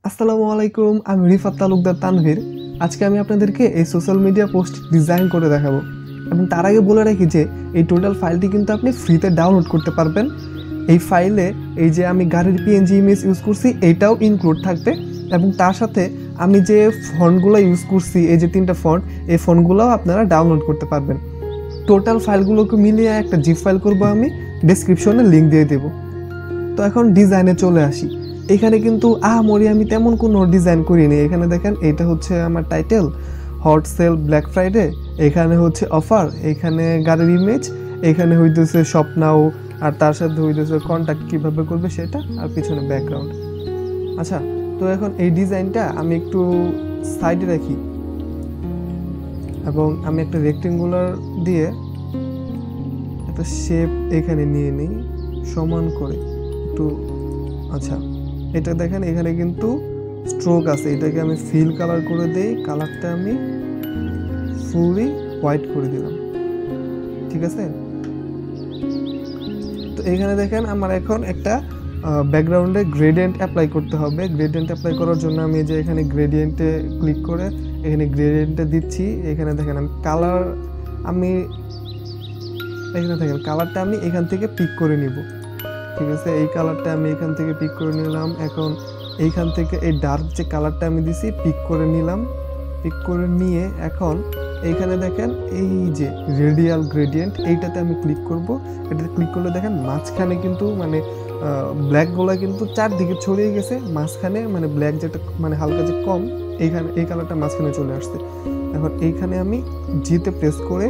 আসসালামু আলাইকুম, আমি রিফাত তালুকদার তানভীর। আজকে আমি আপনাদেরকে এই সোশ্যাল মিডিয়া পোস্ট ডিজাইন করে দেখাবো। এবং তার আগে বলে রাখি যে এই টোটাল ফাইলটি কিন্তু আপনি ফ্রিতে ডাউনলোড করতে পারবেন। এই ফাইলে এই যে আমি গাড়ির পিএনজি ইমেজ ইউজ করছি এইটাও ইনক্লুড থাকবে, এবং তার সাথে আমি যে ফন্টগুলো ইউজ করছি এই যে 3টা ফন্ট, এই ফন্টগুলোও আপনারা ডাউনলোড করতে পারবেন। টোটাল ফাইলগুলোকে মিলিয়ে একটা জিপ ফাইল করবো, আমি ডেসক্রিপশনে লিঙ্ক দিয়ে দেবো। তো এখন ডিজাইনে চলে আসি। এখানে কিন্তু আহামরি আমি তেমন কোনো ডিজাইন করিনি। এখানে দেখেন, এটা হচ্ছে আমার title, hot sell black Friday, এখানে হচ্ছে অফার, এখানে গাড়ির ইমেজ, এখানে হইতেছে শপ নাও, আর তার সাথে হইতেছে কন্ট্যাক্ট কীভাবে করবে সেটা, আর পিছনে ব্যাকগ্রাউন্ড। আচ্ছা, তো এখন এই ডিজাইনটা আমি একটু সাইডে রাখি এবং আমি একটা রেক্টেঙ্গুলার দিয়ে একটা শেপ এখানে নিয়ে নিই সমান করে একটু। আচ্ছা, এটা দেখেন এখানে কিন্তু স্ট্রোক আছে, এটাকে আমি ফিল কালার করে দেই, কালারটা আমি ফুলি হোয়াইট করে দিলাম, ঠিক আছে। তো এখানে দেখেন আমার এখন একটা ব্যাকগ্রাউন্ডে গ্রেডিয়েন্ট অ্যাপ্লাই করতে হবে। গ্রেডিয়েন্ট অ্যাপ্লাই করার জন্য আমি যে এখানে গ্রেডিয়েন্টে ক্লিক করে এখানে গ্রেডিয়েন্টে দিচ্ছি। এখানে দেখেন আমি কালার, আমি এখানে দেখেন কালারটা আমি এখান থেকে পিক করে নিব, ঠিক আছে। এই কালারটা আমি এখান থেকে পিক করে নিলাম। এখন এইখান থেকে এই ডার্ক যে কালারটা আমি দিছি পিক করে নিলাম। পিক করে নিয়ে এখন এইখানে দেখেন এই যে রেডিয়াল গ্রেডিয়েন্ট, এইটাতে আমি ক্লিক করব। এটাতে ক্লিক করলে দেখেন মাঝখানে কিন্তু মানে ব্ল্যাকগুলো কিন্তু চারদিকে ছড়িয়ে গেছে, মাঝখানে মানে ব্ল্যাক যেটা মানে হালকা যে কম, এইখানে এই কালারটা মাঝখানে চলে আসছে। এখন এইখানে আমি জিতে প্রেস করে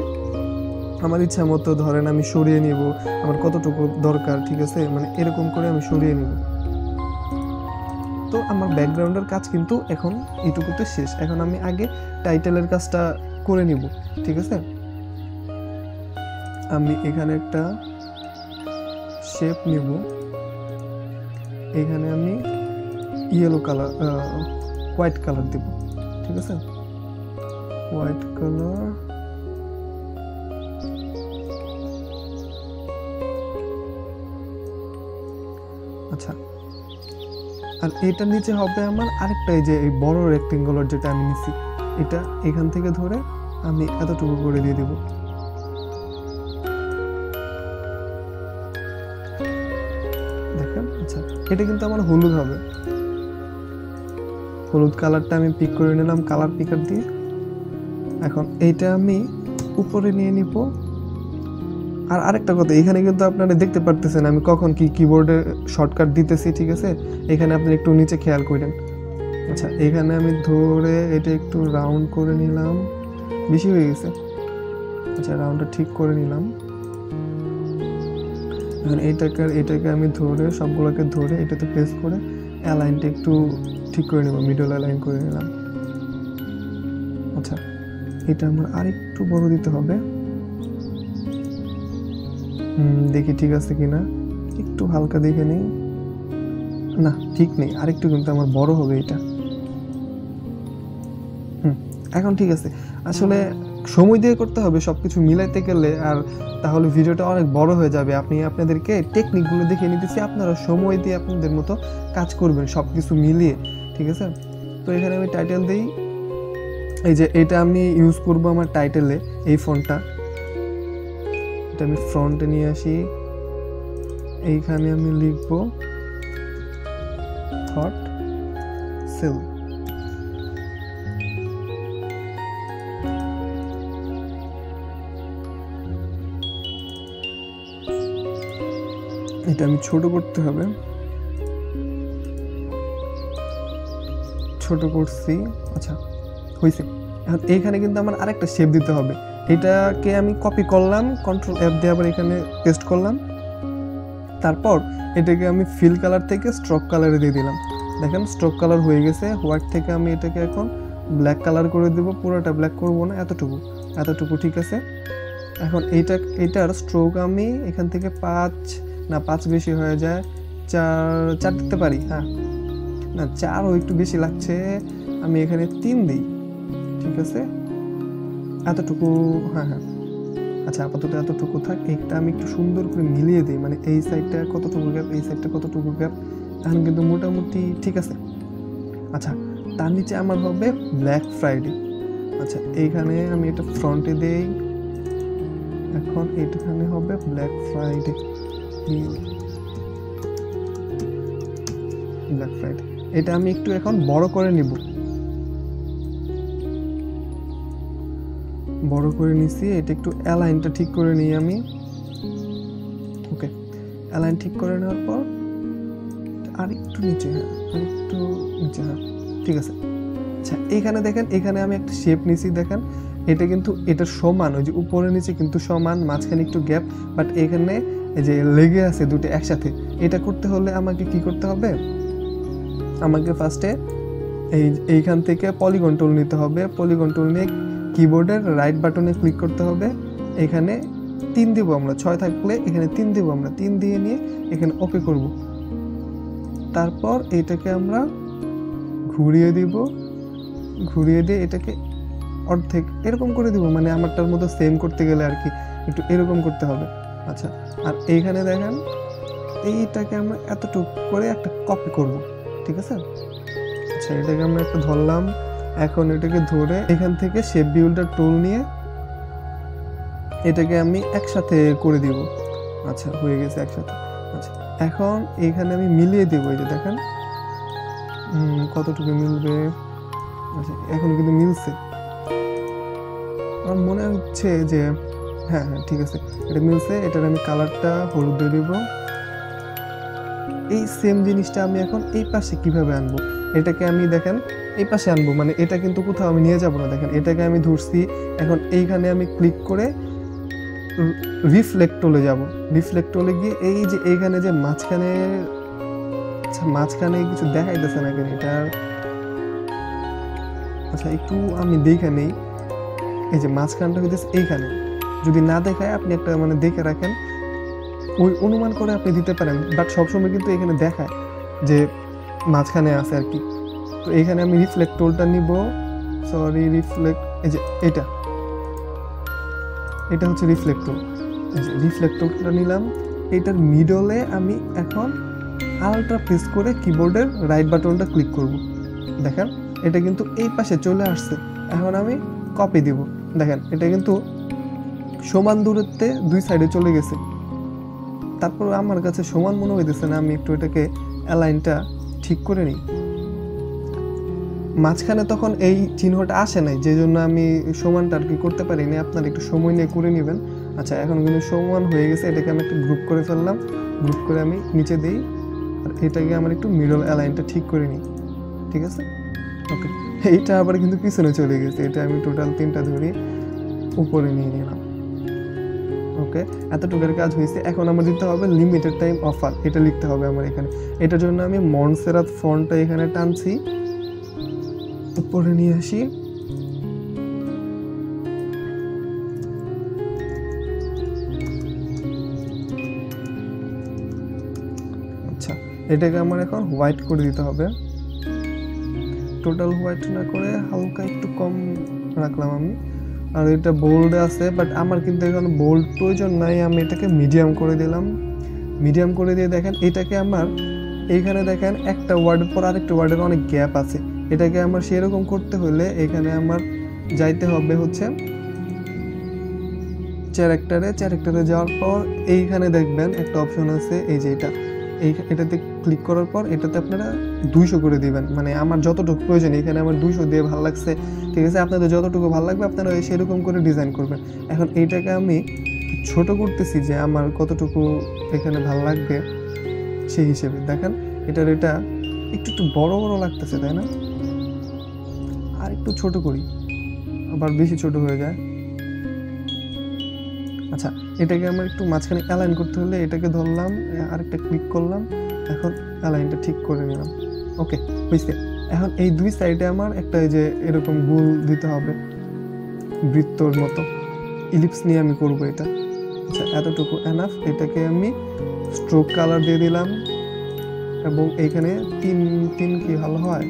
আমার ইচ্ছা মতো ধরেন আমি সরিয়ে নিব, আমার কতটুকু দরকার, ঠিক আছে, মানে এরকম করে আমি সরিয়ে নিব। তো আমার ব্যাকগ্রাউন্ডের কাজ কিন্তু এখন এইটুকুতে শেষ। এখন আমি আগে টাইটেলের কাজটা করে নিব, ঠিক আছে। আমি এখানে একটা শেপ নিব, এখানে আমি ইয়েলো কালার হোয়াইট কালার দেব, ঠিক আছে, হোয়াইট কালার। আচ্ছা, আর এটার নিচে হবে আমার আরেকটা, এই যে এই বড় রেক্টেঙ্গুলার যেটা আমি নিছি, এটা এখান থেকে ধরে আমি এতটুকু করে দিয়ে দেব, দেখেন। আচ্ছা, এটা কিন্তু আমার হলুদ হবে, হলুদ কালারটা আমি পিক করে নিলাম কালার পিকার দিয়ে। এখন এইটা আমি উপরে নিয়ে নিব। আর আরেকটা কথা, এখানে কিন্তু আপনারা দেখতে পারতেছেন আমি কখন কি কিবোর্ডে শর্টকাট দিতেছি, ঠিক আছে। এখানে আপনি একটু নিচে খেয়াল করেন। আচ্ছা, এখানে আমি ধরে এটা একটু রাউন্ড করে নিলাম, বেশি হয়ে গেছে। আচ্ছা, রাউন্ডটা ঠিক করে নিলাম। এখন এটাকে আমি ধরে সবগুলোকে ধরে এটাতে প্রেস করে অ্যালাইনটা একটু ঠিক করে নেব, মিডল অ্যালাইন করে নিলাম। আচ্ছা, এটা আমার আরেকটু বড় দিতে হবে, দেখি ঠিক আছে কিনা, একটু হালকা দেখে নেই, না ঠিক নেই, আরেকটু কিন্তু আমার বড় হবে এটা। এখন ঠিক আছে। আসলে সময় দিয়ে করতে হবে সবকিছু মিলাইতে গেলে, আর তাহলে ভিডিওটা অনেক বড় হয়ে যাবে। আপনাদেরকে টেকনিকগুলো দেখিয়ে নিতেছি, আপনারা সময় দিয়ে আপনাদের মতো কাজ করবেন সবকিছু মিলিয়ে, ঠিক আছে। তো এখানে আমি টাইটেল দিই, এই যে এটা আমি ইউজ করব আমার টাইটেলে, এই ফন্টটা, এটা আমি ফ্রন্টে নিয়ে আসি। এইখানে আমি লিখব হট সেল। এটা আমি ছোট করতে হবে, ছোট করছি। আচ্ছা, হয়েছে। এখন এইখানে কিন্তু আমার আরেকটা শেপ দিতে হবে, এটাকে আমি কপি করলাম, কন্ট্রোল F দিয়ে আবার এখানে পেস্ট করলাম। তারপর এটাকে আমি ফিল কালার থেকে স্ট্রোক কালারে দিয়ে দিলাম। দেখেন স্ট্রোক কালার হয়ে গেছে। হোয়াইট থেকে আমি এটাকে এখন ব্ল্যাক কালার করে দেবো, পুরোটা ব্ল্যাক করব না, এতটুকু ঠিক আছে। এখন এইটার স্ট্রোক আমি এখান থেকে 5 বেশি হয়ে যায়, 4 দিতে পারি, হ্যাঁ না 4ও একটু বেশি লাগছে, আমি এখানে 3 দিই, ঠিক আছে, এতটুকু, হ্যাঁ। আচ্ছা, আপাতত এতটুকু থাক। এইটা আমি একটু সুন্দর করে মিলিয়ে দিই, মানে এই সাইডটা কতটুকু গ্যাপ, এই সাইডটা কতটুকু গ্যাপ, এখন কিন্তু মোটামুটি ঠিক আছে। আচ্ছা, তার নিচে আমার হবে ব্ল্যাক ফ্রাইডে। আচ্ছা, এইখানে আমি এটা ফ্রন্টে দেই, এখন এখানে হবে ব্ল্যাক ফ্রাইডে। ব্ল্যাক ফ্রাইডে এটা আমি একটু এখন বড় করে নিব, বড় করে নিছি। এটা একটু অ্যালাইনটা ঠিক করে নিই আমি। ওকে, অ্যালাইন ঠিক করে নেওয়ার পর আরেকটু নিচে, হ্যাঁ আরেকটু নিচে, হ্যাঁ ঠিক আছে। আচ্ছা, এইখানে দেখেন, এখানে আমি একটা শেপ নিছি, দেখেন এটা কিন্তু এটা সমান, ওই যে উপরে নিচে কিন্তু সমান, মাঝখানে একটু গ্যাপ, বাট এখানে এই যে লেগে আছে দুটো একসাথে। এটা করতে হলে আমাকে কি করতে হবে, আমাকে ফার্স্টে এইখান থেকে পলিগন টুল নিতে হবে। পলিগন টুল নিয়ে কিবোর্ডের রাইট বাটনে ক্লিক করতে হবে। এখানে 3 দিব আমরা, 6 থাকলে এখানে 3 দিব আমরা, 3 দিয়ে নিয়ে এখানে ওকে করব। তারপর এটাকে আমরা ঘুরিয়ে দিব, ঘুরিয়ে দিয়ে এটাকে অর্ধেক এরকম করে দিব, মানে আমারটার মতো সেম করতে গেলে আর কি একটু এরকম করতে হবে। আচ্ছা, আর এইখানে দেখেন এইটাকে আমরা এতটুকু করে একটা কপি করব, ঠিক আছে। আচ্ছা, এটাকে আমরা একটা ধরলাম, এখন এটাকে ধরে এখান থেকে শেপ বিল্ডার টুল নিয়ে এটাকে আমি একসাথে করে দিব। আচ্ছা, হয়ে গেছে একসাথে। আচ্ছা, এখন এখানে আমি মিলিয়ে দিব, এই যে দেখেন কতটুকু মিলবে। আচ্ছা, এখন কিন্তু মিলছে, আমার মনে হচ্ছে যে হ্যাঁ হ্যাঁ ঠিক আছে, এটা মিলছে। এটার আমি কালারটা হলুদ দিয়ে দিব। এই সেম জিনিসটা আমি এখন এই পাশে কিভাবে আনবো, এটাকে আমি দেখেন এই পাশে আনবো, মানে এটা কিন্তু কোথাও আমি নিয়ে যাব না। দেখেন এটাকে আমি ধরছি, এখন এইখানে আমি ক্লিক করে রিফ্লেক্ট টুলে যাব। রিফ্লেক্ট টুলে গিয়ে এই যে এইখানে যে মাঝখানে, আচ্ছা মাঝখানে কিছু দেখাইতেছে না কেন এটা, আচ্ছা একটু আমি দেখে নেই। এই যে মাঝখানটা হইতেছে এইখানে, যদি না দেখায় আপনি একটা মানে দেখে রাখেন, ওই অনুমান করে আপনি দিতে পারেন, বাট সবসময় কিন্তু এখানে দেখায় যে মাঝখানে আছে আর কি। তো এখানে আমি রিফ্লেক্ট টুলটা নিব, সরি রিফ্লেক্ট, এই যে এটা হচ্ছে রিফ্লেক্ট টুল। এই যে রিফ্লেক্ট টুলটা নিলাম, এটার মিডলে আমি এখন আলট্রা প্রেস করে কিবোর্ডের রাইট বাটনটা ক্লিক করব। দেখেন এটা কিন্তু এই পাশে চলে আসছে। এখন আমি কপি দিব, দেখেন এটা কিন্তু সমান দূরত্বে দুই সাইডে চলে গেছে। তারপর আমার কাছে সমান মনে হইতেছে না, আমি একটু এটাকে অ্যালাইনটা ঠিক করে নিই। মাঝখানে তখন এই চিহ্নটা আসে নাই, যে জন্য আমি সমানটা আর কি করতে পারিনি, আপনারা একটু সময় নিয়ে করে নেবেন। আচ্ছা, এখন কিন্তু সমান হয়ে গেছে, এটাকে আমি একটা গ্রুপ করে ফেললাম, গ্রুপ করে আমি নিচে দিই, আর এটাকে আমার একটু মিডল অ্যালাইনটা ঠিক করে নিই, ঠিক আছে। ওকে, এইটা আবার কিন্তু পিছনে চলে গেছে, এটা আমি টোটাল 3টা ধরে উপরে নিয়ে নিলাম। ওকে, এতটুকুর কাজ হয়েছে। এখন আমার দিতে হবে লিমিটেড টাইম অফার, এটা লিখতে হবে আমার এখানে। এটার জন্য আমি মনসেরাত ফন্টটা এখানে টানছি, উপরে নিয়ে আসি, আচ্ছা এটাকে আমার এখন হোয়াইট করে দিতে হবে। টোটাল হোয়াইট না করে হালকা একটু কম রাখলাম আমি। আর এটা বোল্ড আছে, বাট আমার কিন্তু এখন বোল্ড প্রয়োজন নাই, আমি এটাকে মিডিয়াম করে দিলাম। মিডিয়াম করে দিয়ে দেখেন এটাকে আমার এইখানে দেখেন একটা ওয়ার্ডের পর আরেকটা ওয়ার্ডের অনেক গ্যাপ আছে। এটাকে আমার সেরকম করতে হলে এখানে আমার যাইতে হবে হচ্ছে ক্যারেক্টারে যাওয়ার পর এইখানে দেখবেন একটা অপশন আছে, এই যে এটাতে ক্লিক করার পর এটাতে আপনারা 200 করে দিবেন, মানে আমার যতটুকু প্রয়োজন। এখানে আমার 200 দিয়ে ভালো লাগছে, ঠিক আছে। আপনাদের যতটুকু ভালো লাগবে আপনারা সেরকম করে ডিজাইন করবেন। এখন এইটাকে আমি ছোট করতেছি যে আমার কতটুকু এখানে ভালো লাগবে সেই হিসেবে। দেখেন এটা একটু বড় বড় লাগতেছে, তাই না? আর একটু ছোট করি, আবার বেশি ছোট হয়ে যায়। আচ্ছা, এটাকে আমার একটু মাঝখানে অ্যালাইন করতে হলে এটাকে ধরলাম, আরেকটা ক্লিক করলাম, এখন অ্যালাইনটা ঠিক করে নিলাম। ওকে, বুঝতে। এখন এই দুই সাইডে আমার একটা এই যে এরকম গোল দিতে হবে, বৃত্তর মতো ইলিপস নিয়ে আমি করব এটা। আচ্ছা, এতটুকু এনাফ। এটাকে আমি স্ট্রোক কালার দিয়ে দিলাম, এবং এইখানে তিন কি ভালো হয়,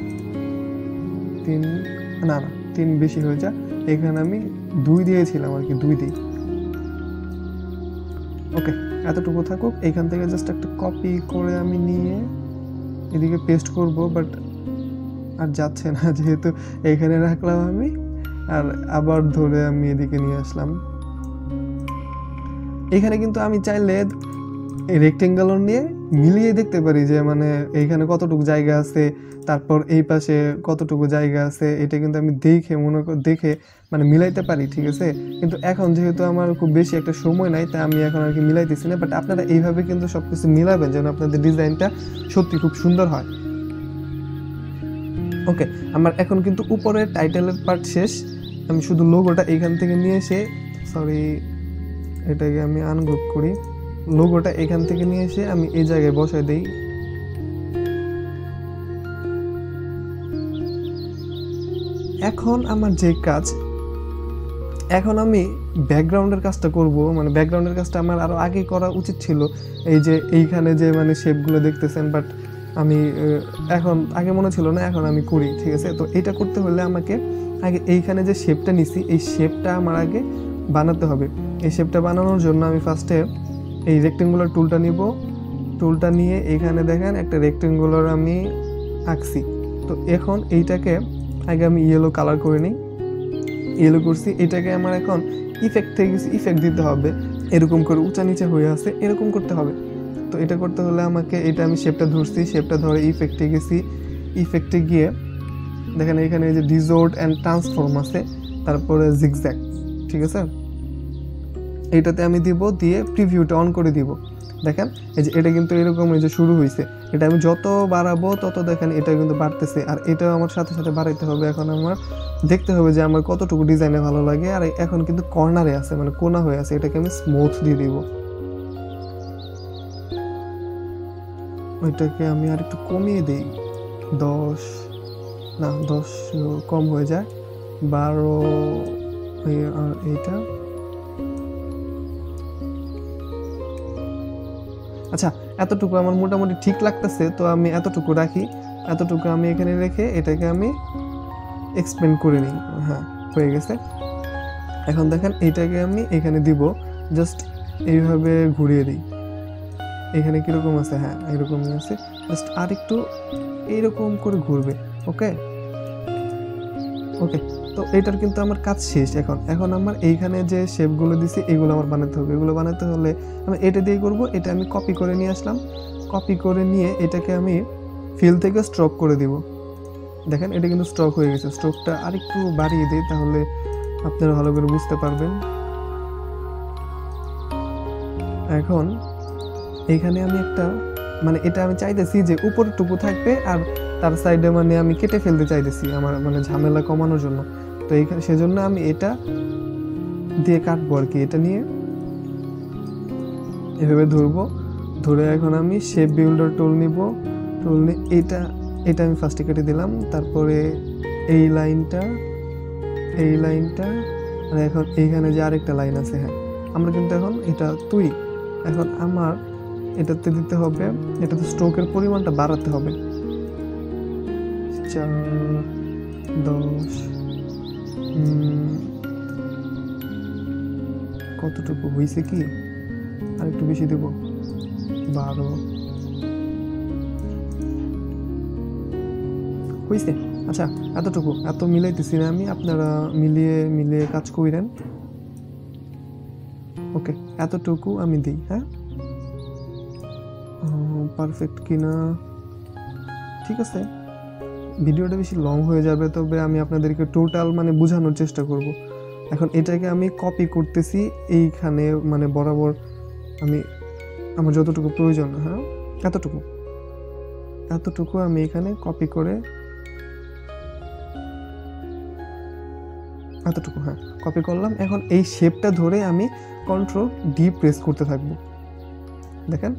3 বেশি হয়ে যায়। এখানে আমি 2 দিয়েছিলাম আর কি, 2 দিই। ওকে, এতটুকু থাকুক। এইখান থেকে জাস্ট একটা কপি করে আমি নিয়ে এদিকে পেস্ট করব, বাট আর যাচ্ছে না, যেহেতু এখানে রাখলাম আমি, আর আবার ধরে আমি এদিকে নিয়ে আসলাম। এখানে কিন্তু আমি চাইলে এই রেক্টেঙ্গেল নিয়ে মিলিয়ে দেখতে পারি যে মানে এইখানে কতটুকু জায়গা আছে, তারপর এই পাশে কতটুকু জায়গা আছে, এটা কিন্তু আমি দেখে মানে মিলাইতে পারি, ঠিক আছে। কিন্তু এখন যেহেতু আমার খুব বেশি একটা সময় নাই, তাই আমি এখন আর কি মিলাইতেছি না। বাট আপনারা এইভাবে কিন্তু সবকিছু মিলাবেন যেন আপনাদের ডিজাইনটা সত্যি খুব সুন্দর হয়। ওকে, আমার এখন কিন্তু উপরে টাইটেলের পার্ট শেষ। আমি শুধু লোগোটা এইখান থেকে নিয়ে এসে, সরি এটাকে আমি আনগ্রুপ করি, লোগোটা এখান থেকে নিয়ে এসে আমি এই জায়গায় বসাই দেই। এখন আমার যে কাজ, এখন আমি ব্যাকগ্রাউন্ডের কাজটা করব। মানে ব্যাকগ্রাউন্ডের কাজটা আমার আরও আগে করা উচিত ছিল, এই যে এইখানে যে মানে শেপগুলো দেখতেছেন, বাট আমি এখন আগে মনে ছিল না, এখন আমি করি, ঠিক আছে। তো এটা করতে হলে আমাকে আগে এইখানে যে শেপটা নিছি, এই শেপটা আমার আগে বানাতে হবে। এই শেপটা বানানোর জন্য আমি ফার্স্টে এই রেক্টেঙ্গুলার টুলটা নিব। টুলটা নিয়ে এখানে দেখেন একটা রেক্টেঙ্গুলার আমি আঁকছি। তো এখন এইটাকে আগে আমি ইয়েলো কালার করে নিই। ইয়েলো করছি, এটাকে আমার এখন ইফেক্ট থেকে গেছি, ইফেক্ট দিতে হবে। এরকম করে উঁচা নিচে হয়ে আছে, এরকম করতে হবে। তো এটা করতে হলে আমাকে, এটা আমি শেপটা ধরছি, শেপটা ধরে ইফেক্টে গেছি। ইফেক্টে গিয়ে দেখেন এখানে এই যে ডিজোর্ট অ্যান্ড ট্রান্সফর্ম আছে, তারপরে জিগজ্যাগ, ঠিক আছে। এইটাতে আমি দিব, দিয়ে প্রিভিউটা অন করে দিব। দেখেন এই যে এটা কিন্তু এরকম এই যে শুরু হয়েছে, এটা আমি যত বাড়াবো তত দেখেন এটা কিন্তু বাড়তেছে, আর এটাও আমার সাথে সাথে বাড়াইতে হবে। এখন আমার দেখতে হবে যে আমার কতটুকু ডিজাইনে ভালো লাগে। আর এখন কিন্তু কর্নারে আছে, মানে কোনা হয়ে আছে, এটাকে আমি স্মুথ দিয়ে দিব। ওইটাকে আমি আর একটু কমিয়ে দিই, 10 না 10 কম হয়ে যায়, 12। আর এইটা আচ্ছা, এতটুকু আমার মোটামুটি ঠিক লাগতেছে, তো আমি এতটুকু রাখি। এতটুকু আমি এখানে রেখে এটাকে আমি এক্সপ্যান্ড করে নিই। হ্যাঁ, হয়ে গেছে। এখন দেখেন এইটাকে আমি এখানে দিব, জাস্ট এইভাবে ঘুরিয়ে দিই। এখানে কীরকম আছে, হ্যাঁ এরকমই আছে, জাস্ট আর একটু এইরকম করে ঘুরবে। ওকে ওকে, তো এটার কিন্তু আমার কাজ শেষ। এখন আমার এইখানে যে শেপগুলো দিছি এগুলো আমার বানাতে হবে। এগুলো বানাতে হলে আমি এটা দিয়ে করব। এটা আমি কপি করে নিয়ে আসলাম। কপি করে নিয়ে এটাকে আমি ফিল থেকে স্ট্রোক করে দিব। দেখেন এটা কিন্তু স্ট্রোক হয়ে গেছে। স্ট্রোকটা আর একটু বাড়িয়ে দিই, তাহলে আপনারা ভালো করে বুঝতে পারবেন। এখন এইখানে আমি একটা, মানে এটা আমি চাইতেছি যে উপরটুকু থাকবে, আর তার সাইডে মানে আমি কেটে ফেলতে চাইতেছি আমার মানে ঝামেলা কমানোর জন্য। তো এইখানে সেজন্য আমি এটা দিয়ে কাটবো আর কি। এটা নিয়ে এভাবে ধরবো, ধরে এখন আমি শেপ বিল্ডার টুল নিব। টুল নিয়ে এটা আমি ফার্স্টে কেটে দিলাম। তারপরে এই লাইনটা, আর এখন এইখানে যে আরেকটা লাইন আছে, হ্যাঁ আমরা কিন্তু এখন এটা তৈরি। এখন আমার এটাতে দিতে হবে, এটাতে স্ট্রোকের পরিমাণটা বাড়াতে হবে। 4, 10, কতটুকু হয়েছে কি, আর একটু বেশি দেব, 12 হয়েছে। আচ্ছা, এতটুকু, এত মিলাইতেছি না আমি, আপনারা মিলিয়ে কাজ করেন। ওকে, এতটুকু আমি দিই। হ্যাঁ, পারফেক্ট কিনা, ঠিক আছে। ভিডিওটা বেশি লং হয়ে যাবে, তবে আমি আপনাদেরকে টোটাল মানে বোঝানোর চেষ্টা করব। এখন এটাকে আমি কপি করতেছি এইখানে, মানে বরাবর আমি আমার যতটুকু প্রয়োজন, হ্যাঁ এতটুকু আমি এখানে কপি করে, এতটুকু হ্যাঁ কপি করলাম। এখন এই শেপটা ধরে আমি Ctrl+D প্রেস করতে থাকবো। দেখেন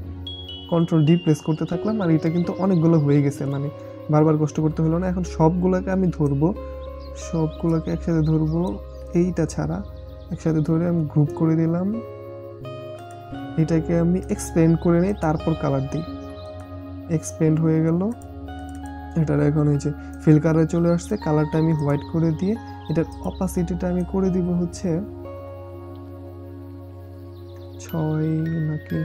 Ctrl+D প্রেস করতে থাকলাম, আর এটা কিন্তু অনেকগুলো হয়ে গেছে, মানে বারবার কষ্ট করতে হলো না। এখন সবগুলোকে আমি ধরবো, সবগুলোকে একসাথে ধরবো, এইটা ছাড়া একসাথে ধরে আমি গ্রুপ করে দিলাম। এটাকে আমি এক্সপেন্ড করে নিই, তারপর কালার দিই। এক্সপেন্ড হয়ে গেল, এটার এখন এই যে ফিল কালারে চলে আসছে। কালারটা আমি হোয়াইট করে দিয়ে এটার অপাসিটিটা আমি করে দিব হচ্ছে 6 নাকি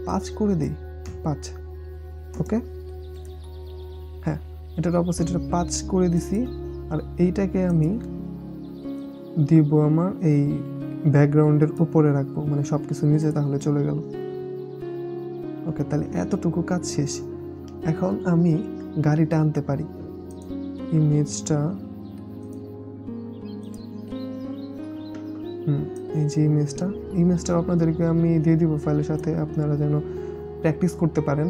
5 করে দিই, 5। ওকে, হ্যাঁ এটার অপোজিটে 5 করে দিছি। আর এইটাকে আমি দিব আমার এই ব্যাকগ্রাউন্ডের উপরে রাখবো, মানে সব কিছু নিচে তাহলে চলে গেল। ওকে, তাহলে এতটুকু কাজ শেষ। এখন আমি গাড়িটা আনতে পারি। ইমেজটা এই যে ইমেজটা আপনাদেরকে আমি দিয়ে দিব ফাইলের সাথে, আপনারা যেন প্র্যাকটিস করতে পারেন।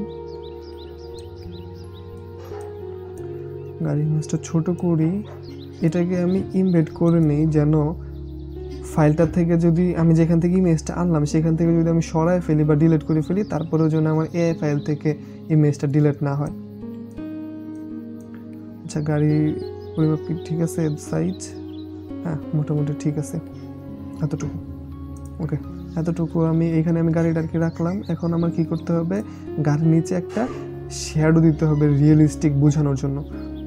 গাড়ি ইমেজটা ছোট করি, এটাকে আমি ইমবেড করে নিই যেন ফাইলটা থেকে যদি আমি যেখান থেকে ইমেজটা আনলাম সেখান থেকে যদি আমি সরায় ফেলি বা ডিলিট করে ফেলি, তারপরেও যেন আমার এআই ফাইল থেকে ইমেজটা ডিলিট না হয়। আচ্ছা, গাড়ির পরিমাপ ঠিক আছে, সাইজ হ্যাঁ মোটামুটি ঠিক আছে, এতটুকু। ওকে, এতটুকু আমি এখানে গাড়িটাকে রাখলাম। এখন আমার কি করতে হবে, গাড়ির নিচে একটা শ্যাডো দিতে হবে রিয়েলিস্টিক বোঝানোর জন্য।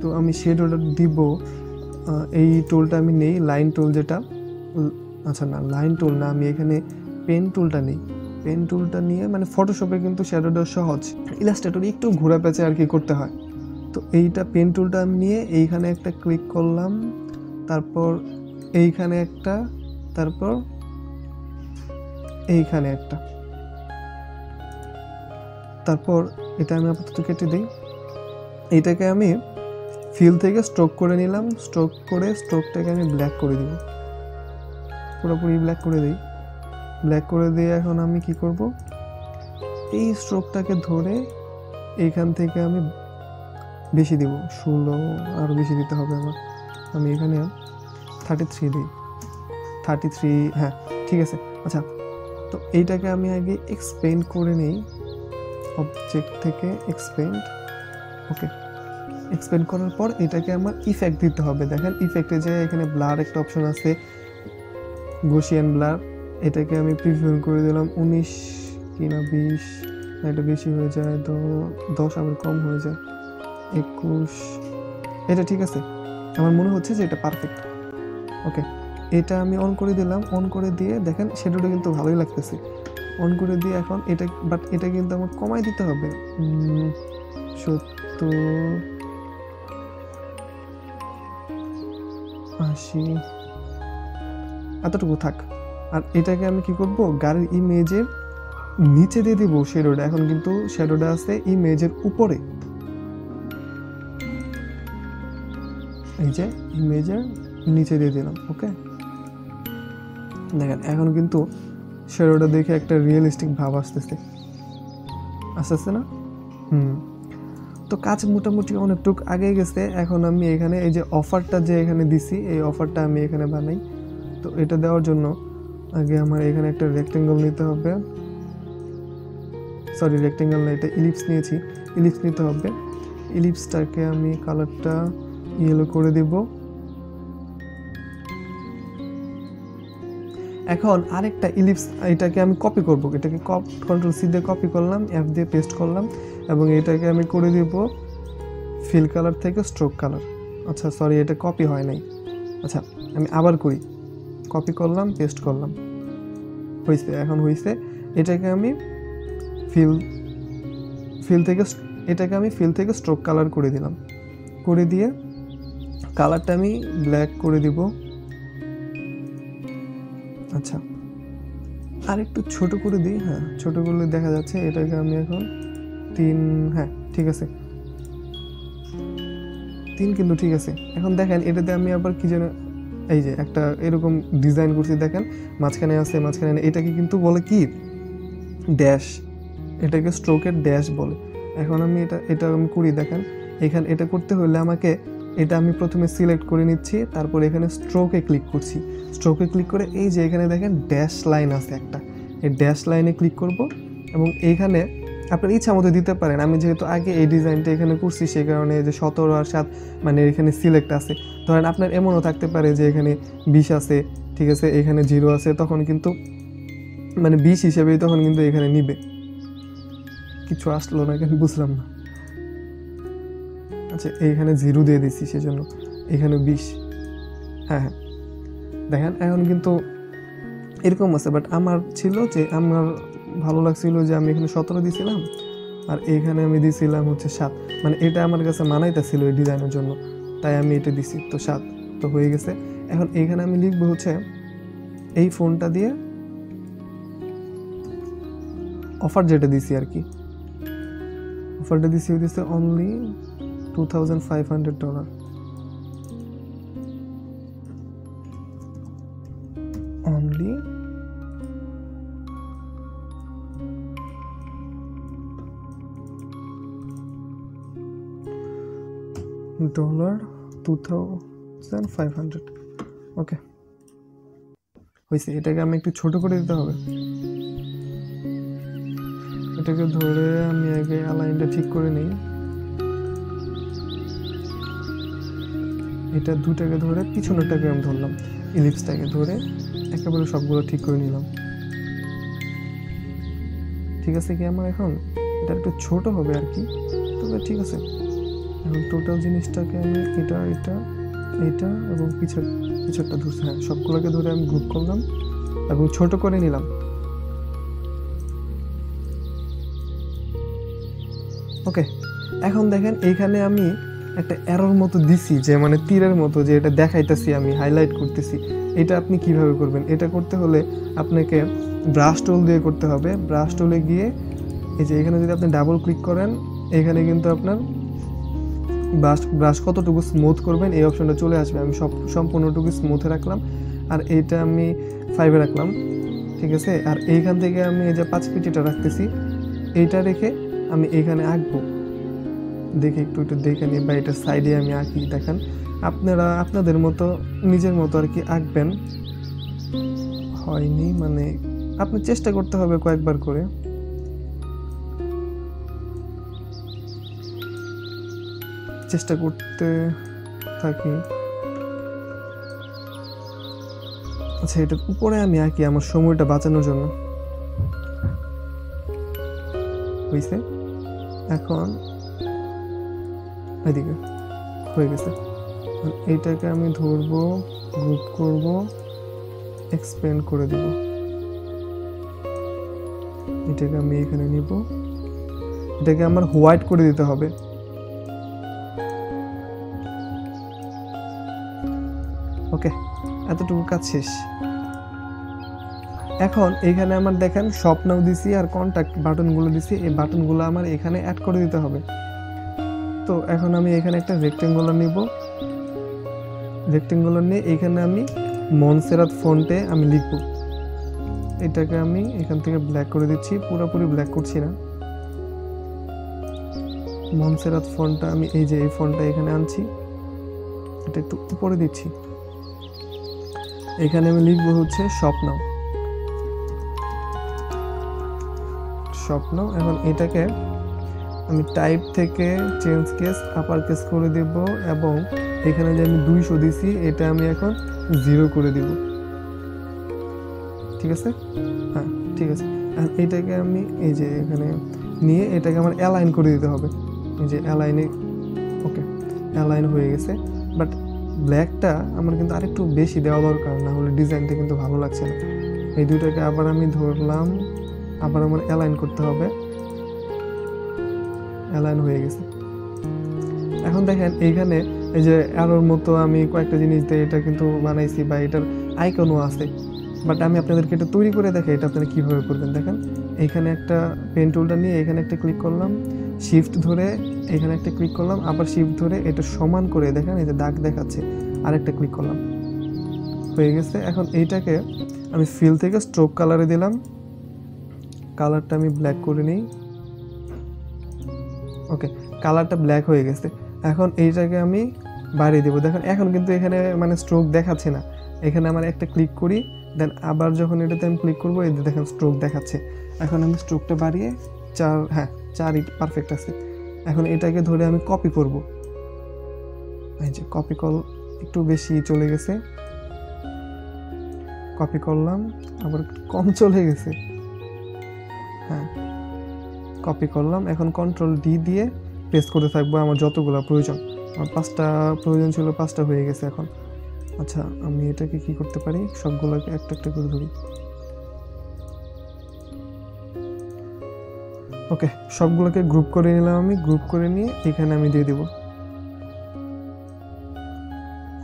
তো আমি শ্যাডোটা দিব, এই টুলটা আমি নেই, লাইন টুল যেটা, আচ্ছা না লাইন টুল না, আমি এখানে পেন টুলটা নেই। পেন টুলটা নিয়ে মানে ফটোশপে কিন্তু শ্যাডোটা সহজ, ইলাস্ট্রেটরে একটু ঘোরা পেঁচে আর কি করতে হয়। তো এইটা পেন টুলটা আমি নিয়ে এইখানে একটা ক্লিক করলাম, তারপর এইখানে একটা, তারপর এইখানে একটা, তারপর এটা আমি আপাতত কেটে দিই। এইটাকে আমি ফিল থেকে স্ট্রোক করে নিলাম, স্ট্রোক করে স্ট্রোকটাকে আমি ব্ল্যাক করে দিব, পুরোপুরি ব্ল্যাক করে দিই। ব্ল্যাক করে দিয়ে এখন আমি কি করব, এই স্ট্রোকটাকে ধরে এইখান থেকে আমি বেশি দিব, 16 আরও বেশি দিতে হবে আমার। আমি এখানে 33 দিই, 33 হ্যাঁ ঠিক আছে। আচ্ছা, তো এইটাকে আমি আগে এক্সপেন্ড করে নিই, অবজেক্ট থেকে এক্সপেন্ড। ওকে, এক্সপেন্ড করার পর এটাকে আমার ইফেক্ট দিতে হবে। দেখেন ইফেক্টে যে এখানে ব্লার একটা অপশন আছে, গসিয়ান ব্লার, এটাকে আমি প্রিভিউ করে দিলাম 19 কিনা 20, এটা বেশি হয়ে যায়, 10 আবার কম হয়ে যায়, 21, এটা ঠিক আছে, আমার মনে হচ্ছে যে এটা পারফেক্ট। ওকে, এটা আমি অন করে দিলাম। অন করে দিয়ে দেখেন শ্যাডোটা কিন্তু ভালোই লাগতেছে। অন করে দিয়ে এখন এটা, বাট এটা কিন্তু আমার কমাই দিতে হবে, 70, 80, এতটুকু থাক। আর এটাকে আমি কি করব, গাড়ির ইমেজের নিচে দিয়ে দিব শ্যাডোটা। এখন কিন্তু শ্যাডোটা আছে ইমেজের উপরে, এই যে ইমেজের নিচে দিয়ে দিলাম। ওকে, দেখেন এখন কিন্তু শ্যাডোটা দেখে একটা রিয়েলিস্টিক ভাব আসতেছে, আসতেছে না? তো কাজ মোটামুটি অনেকটুকু আগে গেছে। এখন আমি এখানে এই যে অফারটা যে এখানে দিছি, এই অফারটা আমি এখানে বানাই। তো এটা দেওয়ার জন্য আগে আমার এখানে একটা রেক্টেঙ্গল নিতে হবে, সরি রেক্টেঙ্গল না, এটা ইলিপস নিয়েছি, ইলিপস নিতে হবে। ইলিপসটাকে আমি কালারটা ইয়েলো করে দেব। এখন আরেকটা ইলিপস, এটাকে আমি কপি করব, এটাকে কন্ট্রোল সি দিয়ে কপি করলাম, এফ দিয়ে পেস্ট করলাম, এবং এটাকে আমি করে দেব ফিল কালার থেকে স্ট্রোক কালার। আচ্ছা সরি, এটা কপি হয় নাই। আচ্ছা আমি আবার করি, কপি করলাম, পেস্ট করলাম, হয়েছে, এখন হয়েছে। এটাকে আমি ফিল থেকে স্ট্রোক কালার করে দিলাম, করে দিয়ে কালারটা আমি ব্ল্যাক করে দিব। আচ্ছা আর একটু ছোট করে দিই, হ্যাঁ ছোট করলে দেখা যাচ্ছে। এটাকে আমি এখন 3, হ্যাঁ ঠিক আছে 3, কিন্তু ঠিক আছে। এখন দেখেন এটাতে আমি আবার কি যেন এই যে একটা এরকম ডিজাইন করছি, দেখেন মাঝখানে আছে, মাঝখানে এটাকে কিন্তু বলে কি ড্যাশ, এটাকে স্ট্রোকের ড্যাশ বলে। এখন আমি এটা আমি করি, দেখেন এখানে এটা করতে হলে আমাকে এটা আমি প্রথমে সিলেক্ট করে নিচ্ছি, তারপর এখানে স্ট্রোকে ক্লিক করছি। স্ট্রোকে ক্লিক করে এই যে এখানে দেখেন ড্যাশ লাইন আছে একটা, এই ড্যাশ লাইনে ক্লিক করব এবং এইখানে আপনার ইচ্ছা মতো দিতে পারেন। আমি যেহেতু আগে এই ডিজাইনটা এখানে করছি সেই কারণে যে 17 আর 7 মানে এখানে সিলেক্ট আছে। ধরেন আপনার এমনও থাকতে পারে যে এখানে 20 আছে, ঠিক আছে, এখানে 0 আছে, তখন কিন্তু মানে 20 হিসেবেই তখন কিন্তু এখানে নিবে। কিছু আসলো না কেন বুঝলাম না। আচ্ছা এইখানে 0 দিয়ে দিচ্ছি সেজন্য এখানে 20, হ্যাঁ দেখেন এখন কিন্তু এরকম আছে। বাট আমার ছিল যে আমার ভালো লাগছিল যে আমি এখানে 17 দিয়েছিলাম, আর এইখানে আমি দিছিলাম হচ্ছে 7, মানে এটা আমার কাছে মানাইতেছিল এই ডিজাইনের জন্য, তাই আমি এটা দিছি। তো 7 তো হয়ে গেছে। এখন এইখানে আমি লিখবো হচ্ছে এই ফোনটা দিয়ে অফার যেটা দিছি আর কি, অফারটা দিছি হইতেছে অনলি $2,500, অনলি $2,500। ওকে হয়েছে। এটাকে আমি একটু ছোট করে দিতে হবে। এটাকে ধরে আমি আগে অ্যালাইনটা ঠিক করে নিই। এটা দুটাকে ধরে পিছনেরটাকে আমি ধরলাম, ইলিপসটাকে ধরে একেবারে সবগুলো ঠিক করে নিলাম। ঠিক আছে কি আমার এখন এটা একটু ছোট হবে আর কি, তবে ঠিক আছে। এখন টোটাল জিনিসটাকে আমি এটা এটা এটা এবং পিছরটা ধরছি, হ্যাঁ সবগুলোকে ধরে আমি গ্রুপ করলাম এবং ছোট করে নিলাম। ওকে এখন দেখেন এইখানে আমি একটা এরর মতো দিছি, যে মানে তীরের মতো, যে এটা দেখাইতেছি আমি হাইলাইট করতেছি। এটা আপনি কিভাবে করবেন? এটা করতে হলে আপনাকে ব্রাশ টুল দিয়ে করতে হবে। ব্রাশ টুলে গিয়ে এই যে এখানে যদি আপনি ডাবল ক্লিক করেন, এখানে কিন্তু আপনার ব্রাশ কতটুকু স্মুথ করবেন এই অপশনটা চলে আসবে। আমি সম্পূর্ণটুকু স্মুথে রাখলাম, আর এইটা আমি 5-এ রাখলাম। ঠিক আছে, আর এইখান থেকে আমি এই যে 5 ফিট এটা রাখতেছি, এইটা রেখে আমি এইখানে আঁকবো। দেখে একটু দেখে নিই, বা এটা সাইডে আমি আঁকি। দেখেন আপনারা আপনাদের মতো নিজের মতো আর কি আঁকবেন। হয়নি মানে আপনি চেষ্টা করতে হবে কয়েকবার করে। চেষ্টা করতে থাকি। আচ্ছা এটার উপরে আমি আঁকি আমার সময়টা বাঁচানোর জন্য। হয়েছে, এখন এদিকে হয়ে গেছে। এইটাকে আমি ধরবো, গ্রুপ করব, এক্সপ্যান্ড করে দেব। এটাকে আমি এখানে নিব, এটাকে আমার হোয়াইট করে দিতে হবে। ওকে এতটুকু কাজ শেষ। এখন এখানে আমার দেখেন শপ নাও দিছি আর কন্টাক্ট বাটনগুলো দিছি, এই বাটনগুলো আমার এখানে অ্যাড করে দিতে হবে। তো এখন আমি এখানে একটা রেক্টেঙ্গুলার নিব, রেক্টেঙ্গুলার নিয়ে এখানে আমি মনসেরাত ফন্টে আমি লিখব। এটাকে আমি এখান থেকে ব্ল্যাক করে দিচ্ছি, পুরোপুরি ব্ল্যাক করছি না। মনসেরাত ফন্টটা আমি এই যে এই ফন্টটা এখানে আনছি, এটা একটু উপরে দিচ্ছি। এখানে আমি লিখবো হচ্ছে শপ নাও, শপ নাও। এখন এটাকে আমি টাইপ থেকে চেঞ্জ কেস আপার কেস করে দেব, এবং এখানে যে আমি 200 দিছি এটা আমি এখন 0 করে দিব। ঠিক আছে, হ্যাঁ ঠিক আছে। আর এটাকে আমি এই যে এখানে নিয়ে এটাকে আমার অ্যালাইন করে দিতে হবে। এই যে অ্যালাইনে, ওকে অ্যালাইন হয়ে গেছে। বাট ব্ল্যাকটা আমার কিন্তু আরেকটু বেশি দেওয়া দরকার, না হলে ডিজাইনটা কিন্তু ভালো লাগছে না। এই দুটাকে আবার আমি ধরলাম, আবার আমার অ্যালাইন করতে হবে। অ্যালাইন হয়ে গেছে। এখন দেখেন এইখানে এই যে অ্যারোর মতো আমি কয়েকটা জিনিস দিয়ে এটা কিন্তু বানাইছি, বা এটার আইকনও আছে। বাট আমি আপনাদেরকে এটা তৈরি করে দেখাই এটা আপনারা কীভাবে করবেন। দেখেন এইখানে একটা পেন টুলটা নিয়ে এখানে একটা ক্লিক করলাম, শিফট ধরে এখানে একটা ক্লিক করলাম, আবার শিফট ধরে এটা সমান করে দেখেন এই যে দাগ দেখাচ্ছে, আরেকটা ক্লিক করলাম, হয়ে গেছে। এখন এইটাকে আমি ফিল থেকে স্ট্রোক কালারে দিলাম, কালারটা আমি ব্ল্যাক করে নিই। ওকে কালারটা ব্ল্যাক হয়ে গেছে। এখন এইটাকে আমি বাড়িয়ে দেবো। দেখেন এখন কিন্তু এখানে মানে স্ট্রোক দেখাচ্ছে না। এখানে আমার একটা ক্লিক করি, দেন আবার যখন এটাতে আমি ক্লিক করবো এই দেখেন স্ট্রোক দেখাচ্ছে। এখন আমি স্ট্রোকটা বাড়িয়ে 4, হ্যাঁ 4 পারফেক্ট আছে। এখন এটাকে ধরে আমি কপি করব। এই যে কপি কল একটু বেশি চলে গেছে, কপি করলাম, আবার কম চলে গেছে, হ্যাঁ কপি করলাম। এখন কন্ট্রোল ডি দিয়ে পেস্ট করতে থাকবো আমার যতগুলো প্রয়োজন। আমার 5টা প্রয়োজন ছিল, 5টা হয়ে গেছে এখন। আচ্ছা আমি এটাকে কি করতে পারি, সবগুলোকে একটা একটা করে ধরি। ওকে, সবগুলোকে গ্রুপ করে নিলাম, আমি গ্রুপ করে নিয়ে এখানে আমি দিয়ে দিব।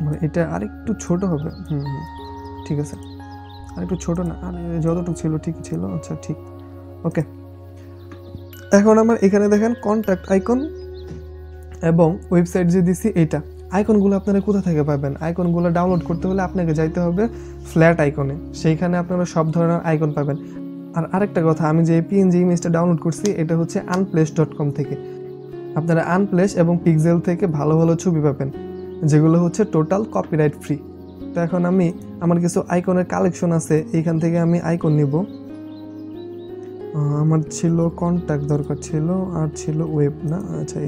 মানে এটা আরেকটু ছোট হবে। ঠিক আছে, আরেকটু ছোট না, আর যতটুকু ছিল ঠিকই ছিল। আচ্ছা ঠিক, ওকে। এখন আমার এখানে দেখেন কন্ট্যাক্ট আইকন এবং ওয়েবসাইট যে দিছি এইটা। আইকনগুলো আপনারা কোথা থেকে পাবেন? আইকনগুলো ডাউনলোড করতে হলে আপনাকে যাইতে হবে ফ্ল্যাট আইকনে, সেইখানে আপনারা সব ধরনের আইকন পাবেন। আর আরেকটা কথা, আমি যে পিএনজি ইমেজটা ডাউনলোড করছি এটা হচ্ছে unplace.com থেকে। আপনারা আনপ্লেস এবং পিক্সেল থেকে ভালো ভালো ছবি পাবেন, যেগুলো হচ্ছে টোটাল কপিরাইট ফ্রি। তো এখন আমি আমার কিছু আইকনের কালেকশন আছে, এইখান থেকে আমি আইকন নিব। আমার ছিল কন্ট্যাক্ট দরকার ছিল, আর ছিল ওয়েব না, আচ্ছা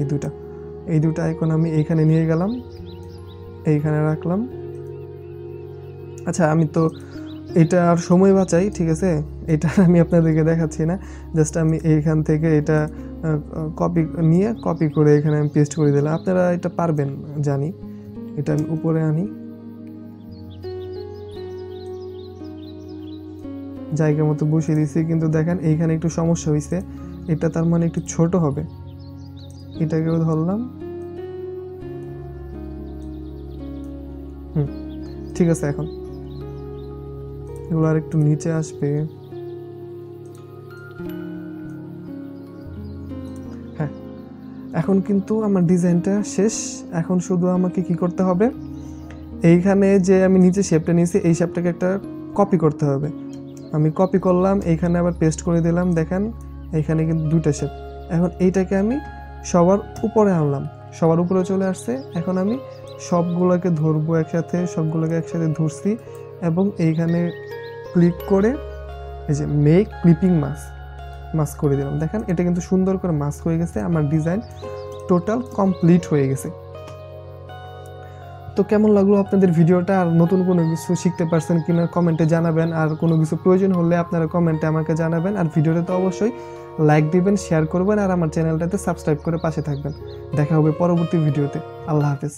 এই দুটো আইকন আমি এইখানে নিয়ে গেলাম, এইখানে রাখলাম। আচ্ছা আমি তো এটা আর সময় বাঁচাই, ঠিক আছে, এটা আমি আপনাদেরকে দেখাচ্ছি না, জাস্ট আমি এইখান থেকে এটা কপি করে এখানে আমি পেস্ট করে দিলাম। আপনারা এটা পারবেন জানি। এটা আমি উপরে আনি, জায়গা মতো বসিয়ে দিছি, কিন্তু দেখেন এইখানে একটু সমস্যা হয়েছে, এটা তার মানে একটু ছোট হবে। এটাকেও ধরলাম, ঠিক আছে। এখন এগুলো আর একটু নিচে আসবে। হ্যাঁ, এখন কিন্তু আমার ডিজাইনটা শেষ। এখন শুধু আমাকে কি করতে হবে, এইখানে যে আমি নিচে শেপটা নিয়েছি এই শেপটাকে একটা কপি করতে হবে। আমি কপি করলাম, এইখানে আবার পেস্ট করে দিলাম। দেখেন এইখানে কিন্তু দুইটা শেপ। এখন এইটাকে আমি সবার উপরে আনলাম, সবার উপরে চলে আসছে। এখন আমি সবগুলোকে ধরবো একসাথে, সবগুলোকে একসাথে ধরছি এবং এইখানে ক্লিক করে এই যে মেক ক্লিপিং মাস্ক করে দিলাম। দেখেন এটা কিন্তু সুন্দর করে মাস্ক হয়ে গেছে, আমার ডিজাইন টোটাল কমপ্লিট হয়ে গেছে। তো কেমন লাগলো আপনাদের ভিডিওটা? আর নতুন কোনো কিছু শিখতে পারছেন কিনা কমেন্টে জানাবেন, আর কোনো কিছু প্রয়োজন হলে আপনারা কমেন্টে আমাকে জানাবেন। আর ভিডিওটা তো অবশ্যই লাইক দিবেন, শেয়ার করবেন, আর আমার চ্যানেলটাতে সাবস্ক্রাইব করে পাশে থাকবেন। দেখা হবে পরবর্তী ভিডিওতে। আল্লাহ হাফেজ।